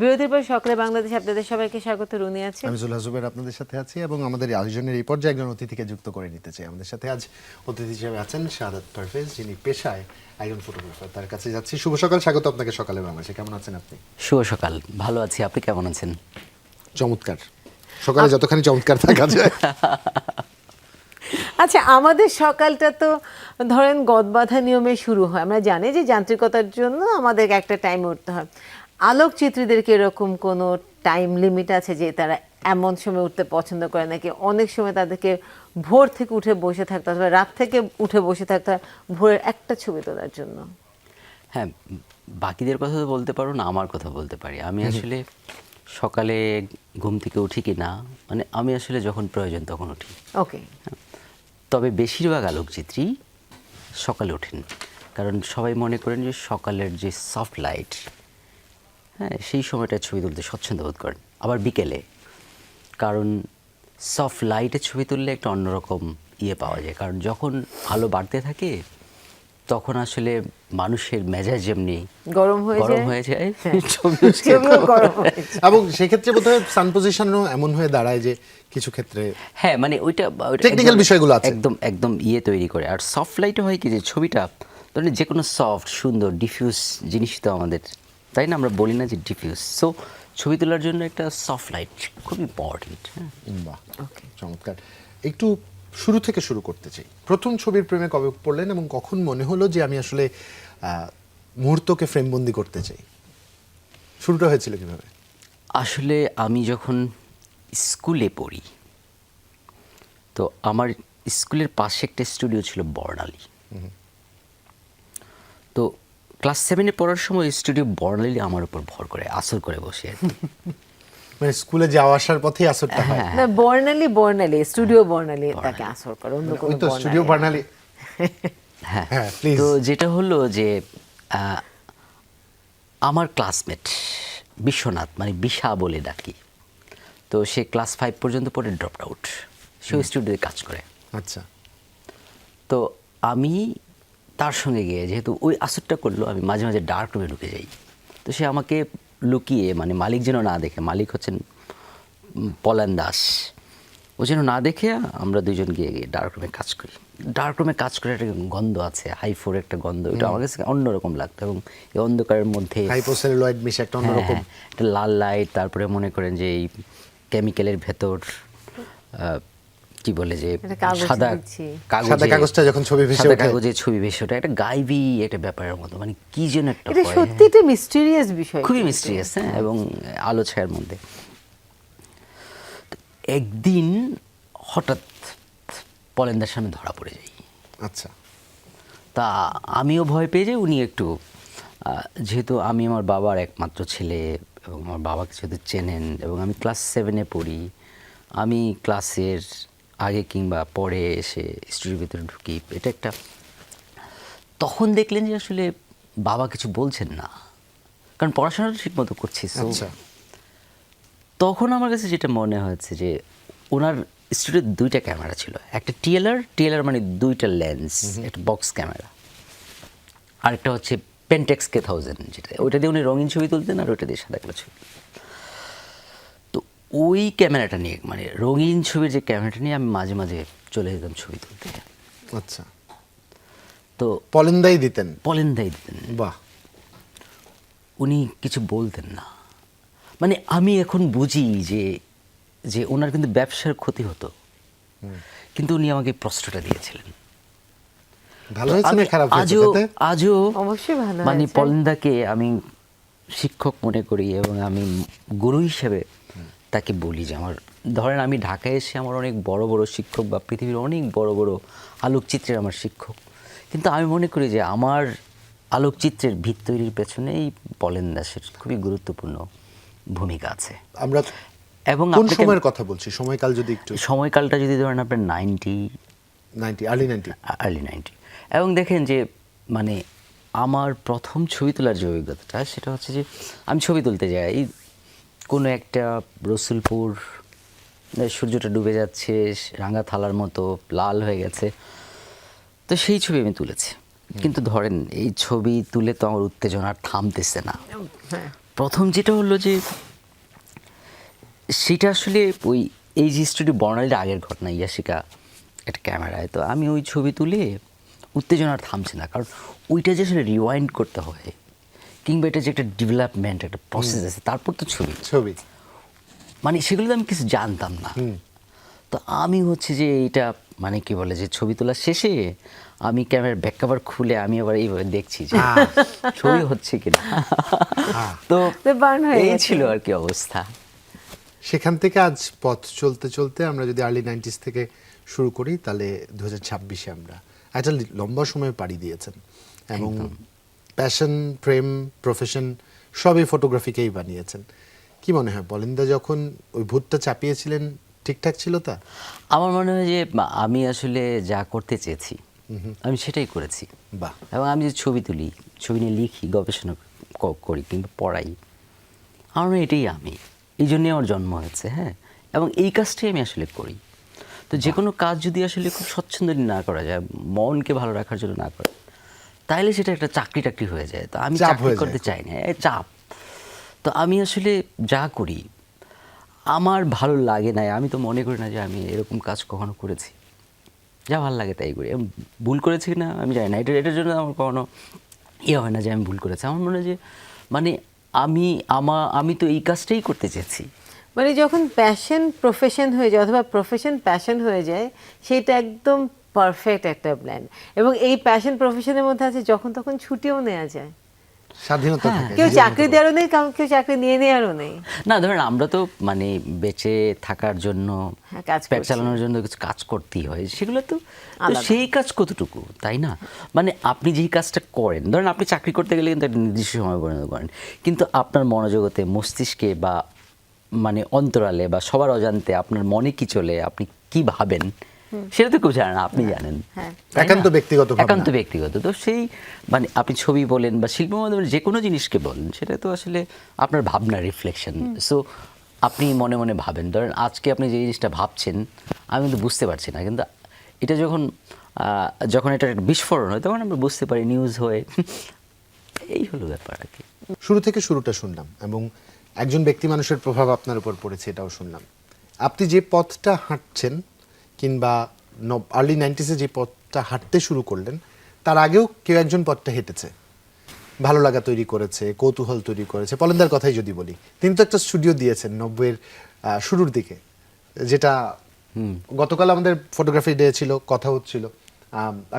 বিরতির পর সকালে বাংলাদেশ আপনাদের সবাইকে স্বাগত। রুনি আছে, আমি জুলহা জুবের আপনাদের সাথে আছি এবং আমাদের আয়োজনের এই পর্যায়ে একজন অতিথিকে যুক্ত করে নিতে চাই। আমাদের সাথে আজ অতিথি হিসেবে আছেন শাহাদাত পারভেজ, যিনি পেশায় একজন ফটোগ্রাফার। তার কাছে যাচ্ছি। শুভ সকাল, স্বাগত আপনাকে সকালে বাংলাদেশে। কেমন আছেন আপনি? শুভ সকাল, ভালো আছি, আপনি কেমন আছেন? চমৎকার। সকালে যতখানি চমৎকার থাকা যায়। আচ্ছা, আমাদের সকালটা তো ধরেন গদবাঁধা নিয়মে শুরু হয়। আমরা জানি যে যান্ত্রিকতার জন্য আমাদের একটা টাইম উঠতে হয়। আলোকচিত্রীদের কি এরকম কোনো টাইম লিমিট আছে যে তারা এমন সময় উঠতে পছন্দ করে, নাকি অনেক সময় তাদেরকে ভোর থেকে উঠে বসে থাকতে হয়, রাত থেকে উঠে বসে থাকতে হয় ভোরের একটা ছবি তোলার জন্য? হ্যাঁ, বাকিদের কথা তো বলতে পারো না, আমার কথা বলতে পারি। আমি আসলে সকালে ঘুম থেকে উঠি কি না, মানে আমি আসলে যখন প্রয়োজন তখন উঠি। ওকে। তবে বেশিরভাগ আলোকচিত্রী সকালে ওঠেন, কারণ সবাই মনে করেন যে সকালের যে সফট লাইট, হ্যাঁ, সেই সময়টা ছবি তুলতে স্বচ্ছন্দ বোধ করেন। আবার বিকেলে, কারণ সফট লাইটে ছবি তুললে একটা অন্যরকম পাওয়া যায়। কারণ যখন আলো বাড়তে থাকে তখন আসলে মানুষের মেজাজ যেমনি গরম হয়ে যায়, ছবিও গরম হয়ে যায়। এবং সেক্ষেত্রে বোধহয় সান পজিশনও এমন হয়ে দাঁড়ায় যে কিছু ক্ষেত্রে, হ্যাঁ, মানে ওইটা টেকনিক্যাল বিষয়গুলো আছে। একদম একদম তৈরি করে। আর সফট লাইটে হয় কি যে ছবিটা ধরেন যে কোনো সফট সুন্দর ডিফিউজ জিনিস তো আমাদের, তাই না? আমরা বলি না যে ডিফিউজ। সো ছবি তোলার জন্য একটা সফট লাইট খুব ইম্পর্টেন্ট। হ্যাঁ, বাহ, চমৎকার। একটু শুরু থেকে শুরু করতে চাই। প্রথম ছবির প্রেমে কবে পড়লেন এবং কখন মনে হলো যে আমি আসলে মুহূর্তকে ফ্রেমবন্দি করতে চাই? শুরুটা হয়েছিল কিভাবে? আসলে আমি যখন স্কুলে পড়ি, তো আমার স্কুলের পাশে একটা স্টুডিও ছিল বর্ণালী। তো ক্লাস 7-এ পড়ার সময় স্টুডিও বর্ণালী আমার উপর ভর করে আসর করে বসে আর কি। মানে স্কুলে যাওয়া আসার পথেই আসরটা হয়? না, বর্ণালী স্টুডিও বর্ণালী তাকে আসর করে, অন্য কোনো ওই তো স্টুডিও বর্ণালী। হ্যাঁ, হ্যাঁ, প্লিজ। তো যেটা হলো যে আমার ক্লাসমেট বিশ্বনাথ, মানে বিশা বলে ডাকি, তো সে ক্লাস 5 পর্যন্ত পড়ে ড্রপ আউট, সে স্টুডিওতে কাজ করে। আচ্ছা। তো আমি তার সঙ্গে গিয়ে, যেহেতু ওই আসরটা করলো, আমি মাঝে মাঝে ডার্ক রুমে ঢুকে যাই। তো সে আমাকে লুকিয়ে, মানে মালিক যেন না দেখে, মালিক হচ্ছেন পলান দাস, ও যেন না দেখে আমরা দুজন গিয়ে ডার্ক রুমে কাজ করি। ডার্ক রুমে কাজ করে একটা গন্ধ আছে, হাইফোর একটা গন্ধ, এটা আমার কাছে অন্যরকম লাগতো। এবং এই অন্ধকারের মধ্যে হাইপোসেলুলয়েড মিশে একটা অন্যরকম, একটা লাল লাইট, তারপরে মনে করেন যে এই কেমিক্যালের ভেতর কি বলে যে সাদা কাগজটা যখন ছবি ভেসে ওঠে, কাগজে ছবি ভেসে ওঠে, একটা গাইবি একটা ব্যাপারের মতো, মানে কি যেন একটা এটা সত্যি একটা মিস্টিরিয়াস বিষয়, খুবই মিস্ট্রিয়াস। হ্যাঁ, এবং আলো ছায়ার মধ্যে। একদিন হঠাৎ পলেনদার সামনে ধরা পড়ে যাই। আচ্ছা। তা আমিও ভয় পেয়ে যাই, উনি একটু, যেহেতু আমি আমার বাবার একমাত্র ছেলে এবং আমার বাবাকে যেহেতু চেনেন, এবং আমি ক্লাস 7-এ পড়ি, আমি ক্লাসের আগে কিংবা পরে এসে স্টুডিওর ভিতরে ঢুকি, এটা একটা, তখন দেখলেন যে আসলে বাবা কিছু বলছেন না, কারণ পড়াশোনাটা ঠিক মতো করছি। আচ্ছা। তখন আমার কাছে যেটা মনে হয়েছে যে ওনার স্টুডিওর 2টা ক্যামেরা ছিল, একটা টিএলআর মানে 2টা লেন্স, একটা বক্স ক্যামেরা, আরেকটা হচ্ছে পেন্টেক্স K1000, যেটা ওইটা দিয়ে উনি রঙিন ছবি তুলতেন আর ওইটা দিয়ে সাদা কালো ছবি। তো ওই ক্যামেরাটা নিয়ে, মানে রঙিন ছবির যে ক্যামেরাটা নিয়ে আমি মাঝে মাঝে চলে যেতাম ছবি তুলতে। আচ্ছা। তো পলেনদাই দিতেন? পলেনদাই দিতেন। বাহ। উনি কিছু বলতেন না। মানে আমি এখন বুঝি যে যে ওনার কিন্তু ব্যবসার ক্ষতি হতো, কিন্তু উনি আমাকে প্রশ্নটা দিয়েছিলেন। ভালো হয়েছে না খারাপ হয়েছে? আজও অবশ্যই ভালো মানে হয়েছে। পলেনদাকে আমি শিক্ষক মনে করি এবং আমি গুরু হিসেবে তাকে বলি যে আমার, ধরেন আমি ঢাকায় এসে আমার অনেক বড় বড় শিক্ষক বা পৃথিবীর অনেক বড় বড় আলোকচিত্রের আমার শিক্ষক, কিন্তু আমি মনে করি যে আমার আলোকচিত্রের ভিত তৈরির পেছনে এই পলেন দাসের খুবই গুরুত্বপূর্ণ ভূমিকা আছে। আমরা এবং কোন সময়ের কথা বলছি, সময়কাল যদি একটু? সময়কালটা যদি ধরেন আপনার 90 আর্লি 90। এবং দেখেন যে মানে আমার প্রথম ছবি তোলার যে অভিজ্ঞতাটা, সেটা হচ্ছে যে আমি ছবি তুলতে যাই কোনো একটা রসুলপুর, সূর্যটা ডুবে যাচ্ছে, রাঙা থালার মতো লাল হয়ে গেছে, তো সেই ছবি আমি তুলেছি। কিন্তু ধরেন এই ছবি তুলে তো আমার উত্তেজনা থামতেছে না, প্রথম যেটা হলো যে সেটা আসলে ওই এই যে স্টুডিও বর্ণালীর আগের ঘটনা, ইয়াশিকা একটা ক্যামেরায়, তো আমি ওই ছবি তুলে উত্তেজনা আর থামছে না, কারণ ওইটা যে আসলে রিওয়াইন্ড করতে হয় কিংবা এটা যে একটা ডেভেলপমেন্ট, একটা প্রসেস আছে, তারপর তো ছবি মানে সেগুলো তো আমি কিছু জানতাম না। তো আমি হচ্ছে যে এইটা মানে কি বলে যে ছবি তোলা শেষে আমি ক্যামেরার ব্যাক কভার খুলে আমি আবার এইভাবে দেখছি যে ছবি হচ্ছে কিনা। তো তো burn হয়ে এই গেছে। ছিল আর কি অবস্থা। সেখান থেকে আজ পথ চলতে চলতে আমরা যদি আর্লি 90s থেকে শুরু করি, তাহলে 2026-এ আমরা একটা লম্বা সময় পাড়ি দিয়েছেন এবং প্যাশন, প্রেম, প্রফেশন সবই ফটোগ্রাফিকেই বানিয়েছেন। কি মনে হয় পলিন্দা যখন ওই ভূতটা চাপিয়েছিলেন ঠিকঠাক ছিল তা? আমার মনে হয় যে আমি আসলে যা করতে চেয়েছি আমি সেটাই করেছি। বাহ। এবং আমি যে ছবি তুলি, ছবি নিয়ে লিখি, গবেষণা করি কিংবা পড়াই, আমার মনে হয় এটাই আমি, এই জন্যই আমার জন্ম হয়েছে। হ্যাঁ, এবং এই কাজটাই আমি আসলে করি। তো যে কোনো কাজ যদি আসলে খুব স্বচ্ছন্দ না করা যায়, মনকে ভালো রাখার জন্য না করা, তাহলে সেটা একটা চাকরি টাকরি হয়ে যায়। তো আমি চাপ চাকরি হয়ে যায় করতে খুব। চাই না, চাপ। তো আমি আসলে যা করি আমার ভালো লাগে না, আমি তো মনে করি না যে আমি এরকম কাজ কখনো করেছি। যা ভালো লাগে তাই করি। আমি ভুল করেছি না আমি জানি না, এটার জন্য আমার কখনো ইয়ে হয় না যে আমি ভুল করেছি। আমার মনে হয় যে মানে আমি তো এই কাজটাই করতে চেয়েছি। মানে যখন প্যাশন প্রফেশন হয়ে যায় অথবা প্রফেশন প্যাশন হয়ে যায়, সেটা একদম পারফেক্ট একটা ব্ল্যান্ড। এবং এই প্যাশন প্রফেশনের মধ্যে আছে যখন তখন ছুটিও নেওয়া যায়, স্বাধীনতা থাকে, কেউ নিজের চাকরি মতো করে। দেওয়ারও নেই, কেউ চাকরি নিয়ে নেওয়ারও নেই। না ধরেন আমরা তো মানে বেঁচে থাকার জন্য, হ্যাঁ, কাজ পেট করছি। চালানোর জন্য কিছু কাজ করতেই হয়, সেগুলো তো আলাদা। সেই কাজ কতটুকু, তাই না? মানে আপনি যেই কাজটা করেন, ধরেন আপনি চাকরি করতে গেলে কিন্তু একটা নির্দিষ্ট সময় পরিণত করেন, কিন্তু আপনার মনোজগতে, মস্তিষ্কে বা মানে অন্তরালে বা সবার অজান্তে আপনার মনে কি চলে, আপনি কি ভাবেন, সেটা তো কেউ জানে না, আপনি জানেন। হ্যাঁ। তাই না? একান্ত ব্যক্তিগত ভাবনা। একান্ত ব্যক্তিগত। তো সেই মানে আপনি ছবি বলেন বা শিল্প মাধ্যমে যে কোনো জিনিসকে বলেন, সেটা তো আসলে আপনার ভাবনা রিফ্লেকশন। সো আপনি মনে মনে ভাবেন, ধরেন আজকে আপনি যে জিনিসটা ভাবছেন আমি কিন্তু বুঝতে পারছি না, কিন্তু এটা যখন এটা একটা বিস্ফোরণ হয় তখন আমরা বুঝতে পারি, নিউজ হয়ে। এই হলো ব্যাপার আর কি। শুরু থেকে শুরুটা শুনলাম এবং একজন ব্যক্তি মানুষের প্রভাব আপনার উপর পড়েছে এটাও শুনলাম। আপনি যে পথটা হাঁটছেন কিংবা আর্লি 90s-এ যে পথটা হাঁটতে শুরু করলেন, তার আগেও কেউ একজন পথটা হেঁটেছে, ভালো লাগা তৈরি করেছে, কৌতূহল তৈরি করেছে। পলেন্দার কথাই যদি বলি, তিনি তো একটা স্টুডিও দিয়েছেন 90-এর শুরুর দিকে, যেটা গতকাল আমাদের ফটোগ্রাফি ডে ছিল, কথা হচ্ছিল,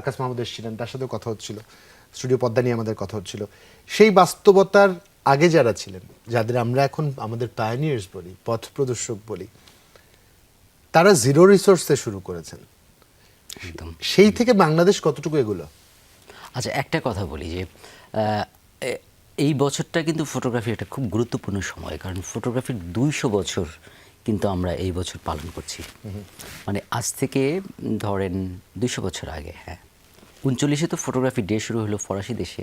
আকাশ মাহমুদ এসেছিলেন, তার সাথেও কথা হচ্ছিল, স্টুডিও পদ্মা নিয়ে আমাদের কথা হচ্ছিল। সেই বাস্তবতার আগে যারা ছিলেন, যাদের আমরা এখন আমাদের পায়োনিয়ার্স বলি, পথ প্রদর্শক বলি, তারা জিরো রিসোর্সে শুরু করেছেন। একদম। সেই থেকে বাংলাদেশ কতটুকু এগুলো? আচ্ছা, একটা কথা বলি যে এই বছরটা কিন্তু ফটোগ্রাফির একটা খুব গুরুত্বপূর্ণ সময়, কারণ ফটোগ্রাফির 200 বছর কিন্তু আমরা এই বছর পালন করছি। মানে আজ থেকে ধরেন 200 বছর আগে, হ্যাঁ 39-এ তো ফটোগ্রাফি ডে শুরু হলো ফরাসি দেশে,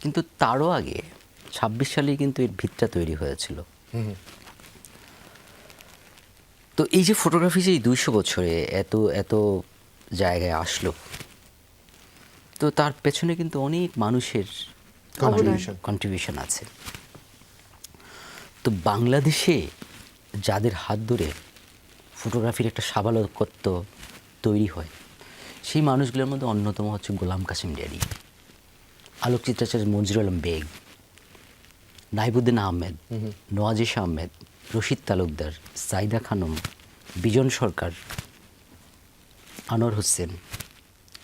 কিন্তু তারও আগে 26 সালেই কিন্তু এর ভিতটা তৈরি হয়েছিল। তো এই যে ফটোগ্রাফি যে এই 200 বছরে এত এত জায়গায় আসলো, তো তার পেছনে কিন্তু অনেক মানুষের কন্ট্রিবিউশন আছে। তো বাংলাদেশে যাদের হাত ধরে ফটোগ্রাফির একটা সাবালকত্ব তৈরি হয়, সেই মানুষগুলোর মধ্যে অন্যতম হচ্ছে গোলাম কাসিম ড্যাডি, আলোকচিত্রাচার্য মঞ্জুর আলম বেগ, নাইবুদ্দিন আহমেদ, নওয়াজিশ আহমেদ, রশিদ তালুকদার, সাইদা খানম, বিজন সরকার, আনোয়ার হোসেন,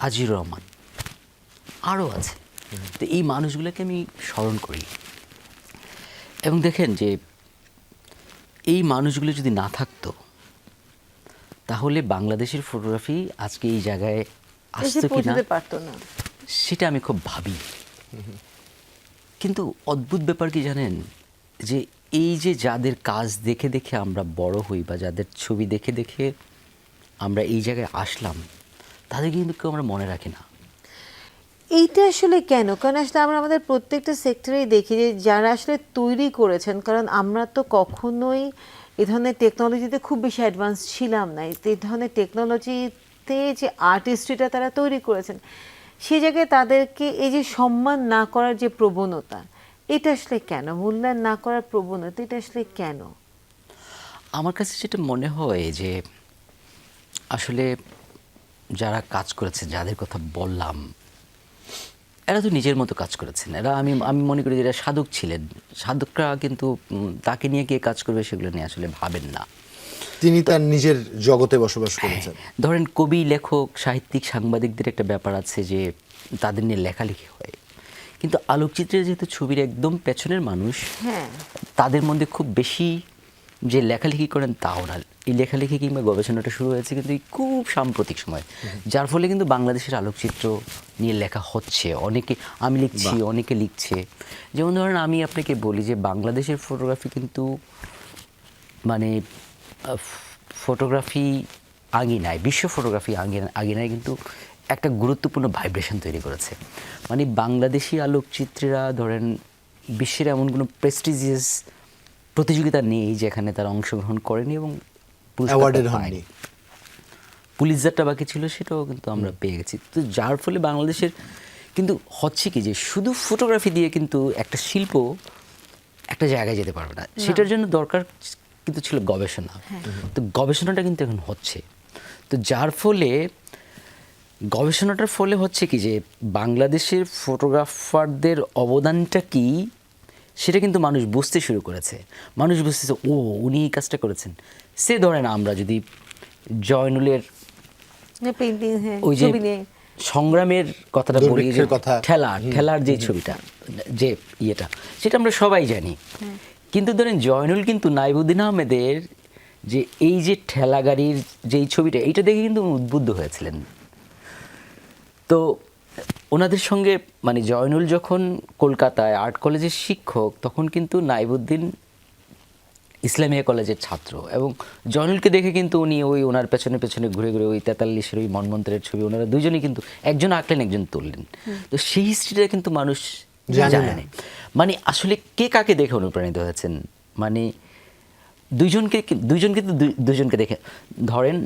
আজিজুর রহমান, আরও আছে। তো এই মানুষগুলোকে আমি স্মরণ করি এবং দেখেন যে এই মানুষগুলো যদি না থাকতো তাহলে বাংলাদেশের ফটোগ্রাফি আজকে এই জায়গায় এসে আসতো কিনা পৌঁছতে পারতো না। সেটা আমি খুব ভাবি। কিন্তু অদ্ভুত ব্যাপার কি জানেন, যে এই যে যাদের কাজ দেখে দেখে আমরা বড় হই বা যাদের ছবি দেখে দেখে আমরা এই জায়গায় আসলাম, তাদেরকে কিন্তু কেউ আমরা মনে রাখি না। এইটা আসলে কেন? কারণ আসলে আমরা আমাদের প্রত্যেকটা সেক্টরেই দেখি যে যারা আসলে তৈরি করেছেন, কারণ আমরা তো কখনোই এই ধরনের টেকনোলজিতে খুব বেশি অ্যাডভান্স ছিলাম না। এই ধরনের টেকনোলজিতে যে আর্টিস্ট্রিটা তারা তৈরি করেছেন, সেই জায়গায় তাদেরকে এই যে সম্মান না করার যে প্রবণতা, এটা আসলে কেন মূল্যায়ন না করার প্রবণতা, এটা আসলে কেন? আমার কাছে যেটা মনে হয় যে আসলে যারা কাজ করেছেন, যাদের কথা বললাম, এরা তো নিজের মতো কাজ করেছেন। এরা আমি মনে করি যে এরা সাধক ছিলেন। সাধকরা কিন্তু তাকে নিয়ে কে কাজ করবে সেগুলো নিয়ে আসলে ভাবেন না। তিনি তার নিজের জগতে বসবাস করেছেন। ধরেন কবি, লেখক, সাহিত্যিক, সাংবাদিকদের একটা ব্যাপার আছে যে তাদের নিয়ে লেখালেখি হয়, কিন্তু আলোকচিত্রের যেহেতু ছবির একদম পেছনের মানুষ, হ্যাঁ, তাদের মধ্যে খুব বেশি যে লেখালেখি করেন তাও না। এই লেখালেখি কিংবা গবেষণাটা শুরু হয়েছে কিন্তু এই খুব সাম্প্রতিক সময়, যার ফলে কিন্তু বাংলাদেশের আলোকচিত্র নিয়ে লেখা হচ্ছে। অনেকে, আমি লিখছি, অনেকে লিখছে। যেমন ধরেন আমি আপনাকে বলি যে বাংলাদেশের ফটোগ্রাফি কিন্তু মানে ফটোগ্রাফি আঙিনায়, বিশ্ব ফটোগ্রাফি আঙিনায় কিন্তু একটা গুরুত্বপূর্ণ ভাইব্রেশন তৈরি করেছে। মানে বাংলাদেশি আলোকচিত্রীরা ধরেন বিশ্বের এমন কোনো প্রেস্টিজিয়াস প্রতিযোগিতা নেই যেখানে তারা অংশগ্রহণ করেনি এবং অ্যাওয়ার্ডের হয়নি। পুলিশজারটা বাকি ছিল, সেটাও কিন্তু আমরা পেয়ে গেছি। তো যার ফলে বাংলাদেশের কিন্তু হচ্ছে কি যে শুধু ফটোগ্রাফি দিয়ে কিন্তু একটা শিল্প একটা জায়গায় যেতে পারবে না, সেটার জন্য দরকার কিন্তু ছিল গবেষণা। তো গবেষণাটা কিন্তু এখন হচ্ছে। তো যার ফলে গবেষণাটার ফলে হচ্ছে কি যে বাংলাদেশের ফটোগ্রাফারদের অবদানটা কি সেটা কিন্তু মানুষ বুঝতে শুরু করেছে। মানুষ বুঝতেছে ও উনি এই কাজটা করেছেন। সে ধরেন আমরা যদি জয়নুলের পেইন্টিং, হ্যাঁ, ওই যে ছবি নিয়ে সংগ্রামের কথাটা বলি, যে দুর্ভিক্ষের কথা, ঠেলার যে ছবিটা, যে ইয়েটা, সেটা আমরা সবাই জানি। কিন্তু ধরেন জয়নুল কিন্তু নাইবুদ্দিন আহমেদের যে এই যে ঠেলা গাড়ির যেই ছবিটা, এইটা দেখে কিন্তু উদ্বুদ্ধ হয়েছিলেন। তো ওনাদের সঙ্গে মানে জয়নুল যখন কলকাতায় আর্ট কলেজের শিক্ষক, তখন কিন্তু নাইবুদ্দিন ইসলামিয়া কলেজের ছাত্র, এবং জয়নুলকে দেখে কিন্তু উনি ওই ওনার পেছনে পেছনে ঘুরে ঘুরে ওই 43-এর ওই মনমন্ত্রের ছবি ওনারা দুজনেই কিন্তু একজন আঁকলেন, একজন তুললেন। তো সেই হিস্ট্রিটা কিন্তু মানুষ জানে না। মানে আসলে কে কাকে দেখে অনুপ্রাণিত হয়েছেন, মানে দুইজনকে কিন্তু দুইজনকে দেখে। ধরেন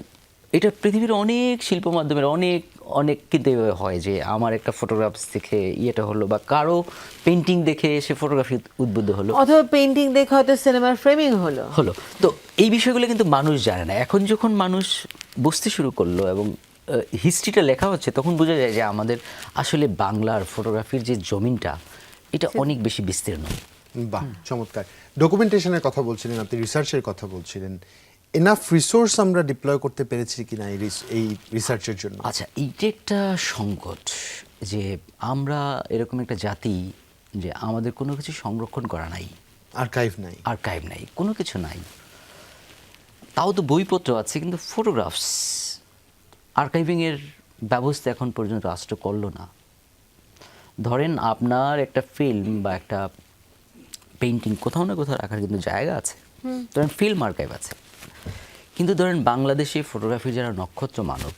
এটা পৃথিবীর অনেক শিল্প মাধ্যমের অনেক কিন্তু এভাবে হয় যে আমার একটা ফটোগ্রাফস দেখে ইয়েটা হলো, বা কারো পেন্টিং দেখে সে ফটোগ্রাফি উদ্বুদ্ধ হলো, অথবা পেইন্টিং দেখে হয়তো সিনেমার ফ্রেমিং হলো। তো এই বিষয়গুলো কিন্তু মানুষ জানে না। এখন যখন মানুষ বুঝতে শুরু করলো এবং হিস্ট্রিটা লেখা হচ্ছে, তখন বোঝা যায় যে আমাদের আসলে বাংলার ফটোগ্রাফির যে জমিনটা, এটা অনেক বেশি বিস্তীর্ণ। বাহ, চমৎকার। ডকুমেন্টেশনের কথা বলছিলেন আপনি, রিসার্চের কথা বলছিলেন। এনাফ রিসোর্স আমরা ডিপ্লয় করতে পেরেছি কিনা এই রিসার্চের জন্য? আচ্ছা, এইটা একটা সংকট যে আমরা এরকম একটা জাতি যে আমাদের কোনো কিছু সংরক্ষণ করা নাই, আর্কাইভ নাই, কোনো কিছু নাই। তাও তো বইপত্র আছে, কিন্তু ফটোগ্রাফস আর্কাইভিংয়ের ব্যবস্থা এখন পর্যন্ত রাষ্ট্র করলো না। ধরেন আপনার একটা ফিল্ম বা একটা পেইন্টিং কোথাও না কোথাও রাখার কিন্তু জায়গা আছে, ধরেন ফিল্ম আর্কাইভ আছে। কিন্তু ধরেন বাংলাদেশে ফটোগ্রাফির যারা নক্ষত্র মানব,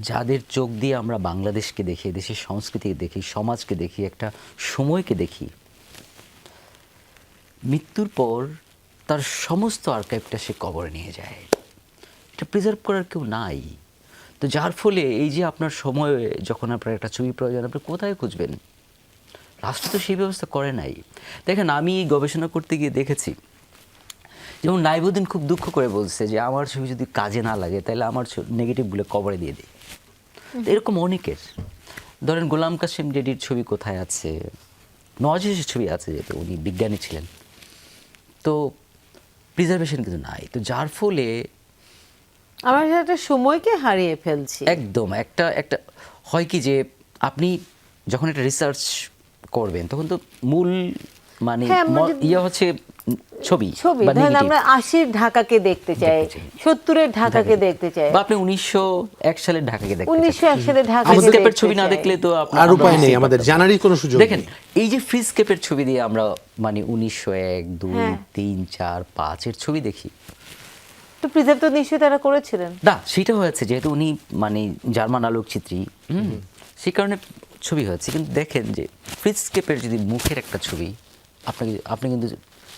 যাদের চোখ দিয়ে আমরা বাংলাদেশকে দেখি, দেশের সংস্কৃতিকে দেখি, সমাজকে দেখি, একটা সময়কে দেখি, মৃত্যুর পর তার সমস্ত আর্কাইভটা সে কবরে নিয়ে যায়। এটা প্রিজার্ভ করার কেউ নাই। তো যার ফলে এই যে আপনার সময়ে যখন আপনার একটা ছবি প্রয়োজন, আপনি কোথায় খুঁজবেন? রাষ্ট্র তো সেই ব্যবস্থা করে নাই। দেখেন, আমি গবেষণা করতে গিয়ে দেখেছি, যেমন নাইবুদ্দিন খুব দুঃখ করে বলছে যে আমার ছবি যদি কাজে না লাগে তাহলে আমার নেগেটিভ বলে কবরে দিয়ে দিই। তো এরকম অনেকের, ধরেন গোলাম কাসেম ডেডির ছবি কোথায় আছে, নওয়াজের ছবি আছে, যেহেতু উনি বিজ্ঞানী ছিলেন। তো প্রিজার্ভেশন কিন্তু নাই। তো যার ফলে আমরা একটা সময়কে হারিয়ে ফেলছি। একদম একটা হয় কি যে আপনি যখন একটা রিসার্চ করবেন, তখন তো মূল মানে হ্যাঁ, ইয়ে হচ্ছে ছবি বা ধরেন negative। আমরা 80-র ঢাকাকে দেখতে চাই, 70-এর ঢাকাকে দেখতে চাই, বা আপনি 1901 সালের ঢাকাকে দেখতে চান। 1901 সালের ঢাকাকে ফ্রিজকেপের দেখতে ছবি না চাই। দেখলে তো আর উপায় নেই, আমাদের জানারই কোনো সুযোগ দেখেন নেই। এই যে ফ্রিজকেপের ছবি দিয়ে আমরা মানে 1901, 2, হ্যাঁ। 3, 4, 5 এর ছবি দেখি। তো প্রিজার্ভ তো নিশ্চয়ই তারা করেছিলেন। না, সেটা হয়েছে যেহেতু উনি মানে জার্মান আলোকচিত্রী, সেই কারণে ছবি হয়েছে। কিন্তু দেখেন যে ফ্রিজকেপের যদি মুখের একটা ছবি, আপনি কিন্তু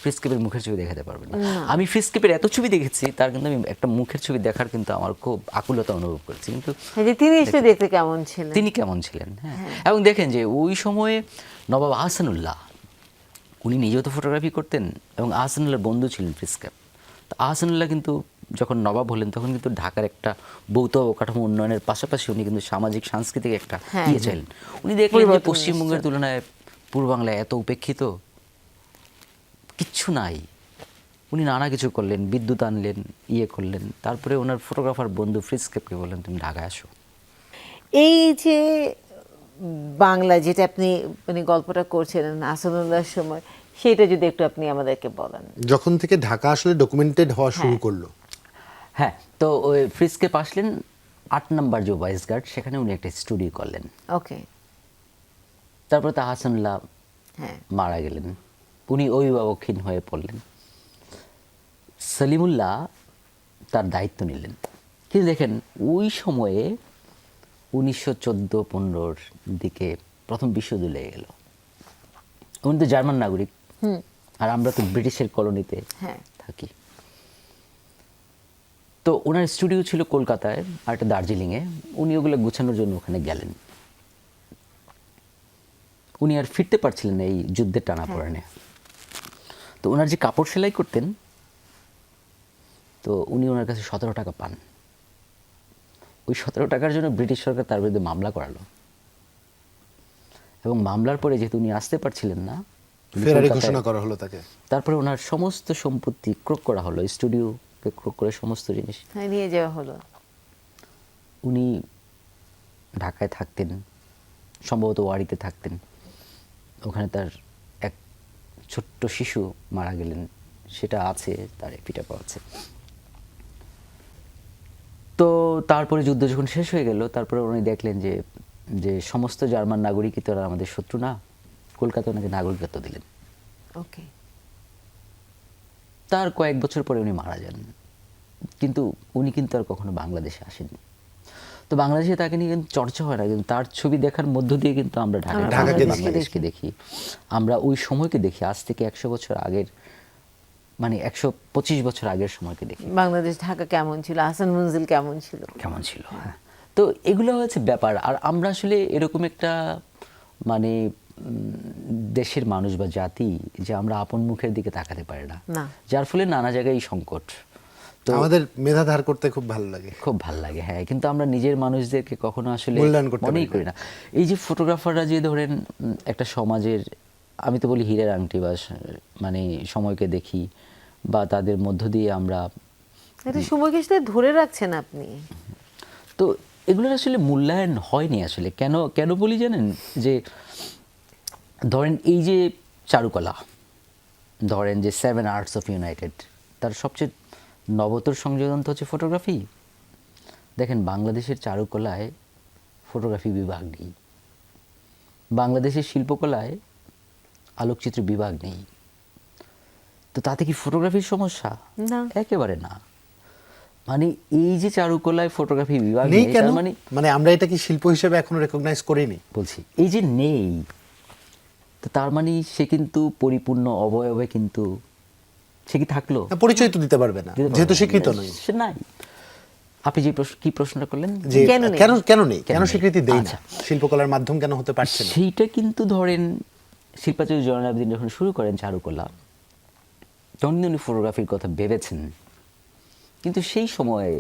ফ্রিজকেপের মুখের ছবি দেখাতে পারবেন না। আমি ফ্রিজকেপের এত ছবি দেখেছি, তার কিন্তু আমি একটা মুখের ছবি দেখার কিন্তু আমার খুব আকুলতা অনুভব করেছি। কিন্তু যে তিনি নিশ্চয়ই দেখতে কেমন ছিলেন, তিনি কেমন ছিলেন, হ্যাঁ। এবং দেখেন যে ওই সময়ে নবাব আহসানুল্লাহ উনি নিজেও তো ফটোগ্রাফি করতেন এবং আহসানুল্লাহর বন্ধু ছিলেন প্রিন্সকে। তো আহসানুল্লাহ কিন্তু যখন নবাব হলেন তখন কিন্তু ঢাকার একটা ভৌত অবকাঠামো উন্নয়নের পাশাপাশি উনি কিন্তু সামাজিক সাংস্কৃতিক একটা হ্যাঁ। ইয়ে চাইলেন। উনি দেখলেন যে পরিবর্তন পশ্চিমবঙ্গের এসেছে। তুলনায় পূর্ব বাংলায় এত উপেক্ষিত কিচ্ছু নাই। উনি নানা কিছু করলেন, বিদ্যুৎ আনলেন, ইয়ে করলেন। তারপরে ওনার ফটোগ্রাফার বন্ধু ফ্রিজকেপকে বললেন তুমি ঢাকায় আসো। এই যে বাংলা যেটা আপনি মানে গল্পটা করছিলেন আসাদুল্লাহর সময়, সেটা যদি একটু আপনি আমাদেরকে বলেন। যখন থেকে ঢাকা আসলে ডকুমেন্টেড হওয়া শুরু হ্যাঁ। করলো, হ্যাঁ, তো ওই ফ্রিজকেপ আসলেন 8 নম্বর যে ওয়াইস গার্ড, সেখানে উনি একটা স্টুডিও করলেন। ওকে। তারপরে তো আহসানুল্লাহ হ্যাঁ। মারা গেলেন, উনি অভিভাবকহীন হয়ে পড়লেন। সলিমুল্লাহ তার দায়িত্ব নিলেন। কিন্তু দেখেন ওই সময়ে 1914-15 দিকে প্রথম বিশ্বযুদ্ধ লেগে গেল। উনি তো জার্মান নাগরিক, আর আমরা তো ব্রিটিশের কলোনিতে হ্যাঁ। থাকি। তো ওনার স্টুডিও ছিল কলকাতায় আর একটা দার্জিলিংয়ে। উনি ওগুলো গুছানোর জন্য ওখানে গেলেন। উনি আর ফিরতে পারছিলেন না এই যুদ্ধের টানাপোড়েনে। তো ওনার যে কাপড় সেলাই করতেন, তো উনি ওনার কাছে 17 টাকা পান। ওই 17 টাকার জন্য ব্রিটিশ সরকার তার বিরুদ্ধে মামলা করালো, এবং মামলার পরে যেহেতু উনি আসতে পারছিলেন না, উনি ফেরারি কলকাতায়- ঘোষণা করা হলো তাকে। তারপরে ওনার সমস্ত সম্পত্তি ক্রোক করা হলো, স্টুডিওকে ক্রোক করে সমস্ত জিনিস। হ্যাঁ, নিয়ে যাওয়া হলো। উনি ঢাকায় থাকতেন, সম্ভবত ওয়ারিতে থাকতেন। ওখানে তার এক ছোট্ট শিশু মারা গেলেন, সেটা আছে, তার এপিটা পাওয়া আছে। তো তারপরে যুদ্ধ যখন শেষ হয়ে গেল, তারপরে উনি দেখলেন যে যে সমস্ত জার্মান নাগরিকই তো আর আমাদের শত্রু না। কলকাতা ওনাকে নাগরিকত্ব দিলেন। ওকে। তার কয়েক বছর পরে উনি মারা যান। কিন্তু উনি কিন্তু আর কখনো বাংলাদেশে আসেননি। তো বাংলাদেশে তাকে নিয়ে কিন্তু চর্চা হয় না, কিন্তু তার ছবি দেখার মধ্য দিয়ে কিন্তু আমরা ঢাকায় ঢাকাকে বাংলাদেশকে দেখি। আমরা ওই সময়কে দেখি, আজ থেকে 100 বছর আগের, মানে 125 বছর আগের সময়কে দেখি বাংলাদেশ ঢাকা কেমন ছিল, আহসান মঞ্জিল কেমন ছিল। কেমন ছিল। হ্যাঁ, তো এগুলো হচ্ছে ব্যাপার। আর আমরা আসলে এরকম একটা মানে দেশের মানুষ বা জাতি যে আমরা আপন মুখের দিকে তাকাতে পারি না, না। যার ফলে নানা জায়গায় সংকট। তো আমাদের মেধা ধার করতে খুব ভালো লাগে। খুব ভাল লাগে, হ্যাঁ, কিন্তু আমরা নিজের মানুষদেরকে কখনো আসলে মূল্যায়ন করতে মনেই পারি করি না। এই যে ফটোগ্রাফাররা যে ধরেন একটা সমাজের, আমি তো বলি হীরের আংটি, বা মানে সময়কে দেখি, বা তাদের মধ্য দিয়ে আমরা, এটা সময়কে সাথে ধরে রাখছেন আপনি। তো এগুলোর আসলে মূল্যায়ন হয়নি আসলে। কেন কেন বলি জানেন? যে ধরেন এই যে চারুকলা, ধরেন যে 7 আর্টস অফ ইউনাইটেড, তার সবচেয়ে নবতর সংযোজন তো হচ্ছে ফটোগ্রাফি। দেখেন বাংলাদেশের চারুকলায় ফটোগ্রাফি বিভাগ নেই, বাংলাদেশের শিল্পকলায় আলোকচিত্র বিভাগ নেই। তো তাতে কি ফটোগ্রাফির সমস্যা? না। একেবারে না। মানে এই যে চারুকলায় ফটোগ্রাফি বিভাগ নেই নেই, কেন? তার মানে মানে আমরা এটা কি শিল্প হিসেবে এখনো রেকগনাইজ করিনি? বলছি এই যে নেই, তো তার মানে সে কিন্তু পরিপূর্ণ অবয়বে কিন্তু সে কি থাকলো? পরিচয় তো দিতে পারবে না, দিতে পারবে যেহেতু না। স্বীকৃত নয়। সে নাই। আপনি যে কি প্রশ্নটা করলেন, যে কেন নেই? কেন কেন নেই, কেন কেন নেই? স্বীকৃতি দেই না, আচ্ছা। শিল্পকলার মাধ্যম কেন হতে পারছে না? সেইটা কিন্তু ধরেন শিল্পাচার্য জয়নুল আবেদিন যখন শুরু করেন চারুকলা, তখন উনি ফটোগ্রাফির কথা ভেবেছেন, কিন্তু সেই সময়ে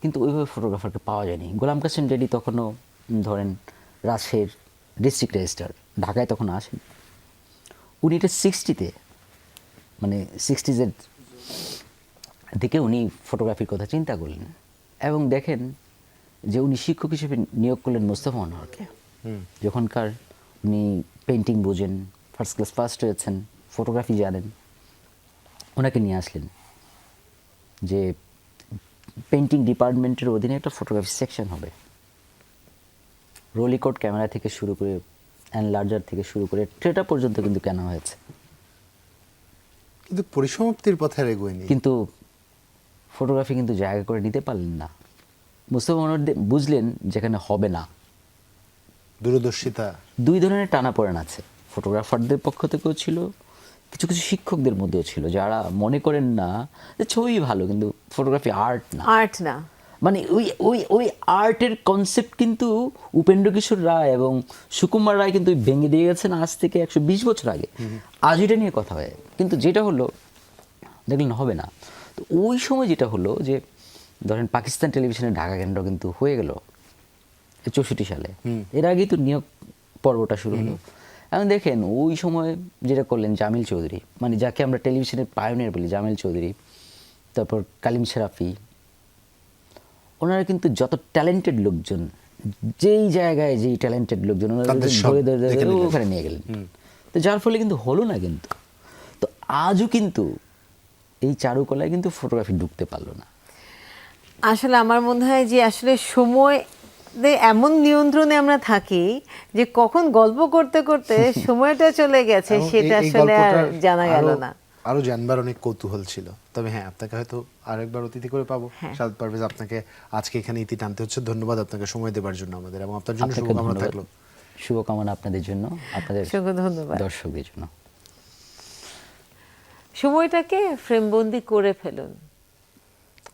কিন্তু ওইভাবে ফটোগ্রাফারকে পাওয়া যায়নি। গোলাম কাসেম রেডি তখনও ধরেন রাজশাহীর ডিস্ট্রিক্ট রেজিস্ট্রার, ঢাকায় তখন আসেন। উনি এটা 60-তে, মানে 60s-এর দিকে উনি ফটোগ্রাফির কথা চিন্তা করলেন, এবং দেখেন যে উনি শিক্ষক হিসেবে নিয়োগ করলেন মোস্তফা মনোহরকে। যখনকার উনি পেন্টিং বোঝেন, ফার্স্ট ক্লাস ফার্স্ট হয়েছেন, ফটোগ্রাফি জানেন, ওনাকে নিয়ে আসলেন যে পেন্টিং ডিপার্টমেন্টের অধীনে একটা ফটোগ্রাফি সেকশন হবে। রোলিকট ক্যামেরা থেকে শুরু করে, এনলার্জার থেকে শুরু করে ট্রেটা পর্যন্ত কিন্তু কেনা হয়েছে, কিন্তু পরিসমাপ্তির পথে আর এগোয়নি। কিন্তু ফটোগ্রাফি কিন্তু জায়গা করে নিতে পারলেন না। মুস্তফা মনোহর বুঝলেন যেখানে হবে না। দূরদর্শিতা। দুই ধরনের টানাপোড়েন আছে, ফটোগ্রাফারদের পক্ষ থেকেও ছিল, কিছু কিছু শিক্ষকদের মধ্যেও ছিল, যারা মনে করেন না যে ছবি ভালো কিন্তু ফটোগ্রাফি আর্ট না। আর্ট না। মানে ওই ওই ওই আর্টের কনসেপ্ট কিন্তু উপেন্দ্র কিশোর রায় এবং সুকুমার রায় কিন্তু ভেঙে দিয়ে গেছেন আজ থেকে 120 বছর আগে। আজ এটা নিয়ে কথা হয়, কিন্তু যেটা হলো দেখলেন হবে না। তো ওই সময় যেটা হলো যে ধরেন পাকিস্তান টেলিভিশনে ঢাকা কেন্দ্র কিন্তু হয়ে গেল 64 সালে, এর আগেই তো নিয়োগ পর্বটা শুরু হলো। এখন দেখেন ওই সময় যেটা করলেন জামিল চৌধুরী, মানে যাকে আমরা টেলিভিশনের পায়োনিয়ার বলি, জামিল চৌধুরী, তারপর কালিম শেরাফি, ওনারা কিন্তু যত ট্যালেন্টেড লোকজন, যেই জায়গায় যেই ট্যালেন্টেড লোকজন ওনারা তাদের সব ধরে ধরে ধরে দেখে নিলেন। ওখানে নিয়ে গেলেন। তো যার ফলে কিন্তু হলো না কিন্তু। তো আজও কিন্তু এই চারুকলায় কিন্তু ফটোগ্রাফি ঢুকতে পারলো না। আসলে আমার মনে হয় যে আসলে সময় এমন নিয়ন্ত্রণে আমরা থাকি যে কখন গল্প করতে করতে সময়টা চলে গেছে এবং সেটা এই আসলে আর গল্পটার জানা গেল আরো- না। আরো জানবার অনেক কৌতূহল ছিল। তবে হ্যাঁ, আপনাকে হয়তো আরেকবার অতিথি করে পাবো। হ্যাঁ। সাদ পারভেজ, আপনাকে আজকে এখানে ইতি টানতে হচ্ছে। ধন্যবাদ আপনাকে সময় দেওয়ার জন্য আমাদের, এবং আপনার জন্য আপনাকে শুভকামনা ধন্যবাদ, থাকলো। শুভকামনা আপনাদের জন্য, আপনাদের অসংখ্য ধন্যবাদ। দর্শকদের জন্য। সময়টাকে ফ্রেমবন্দি করে ফেলুন।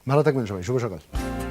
ভালো থাকবেন সবাই, শুভ সকাল।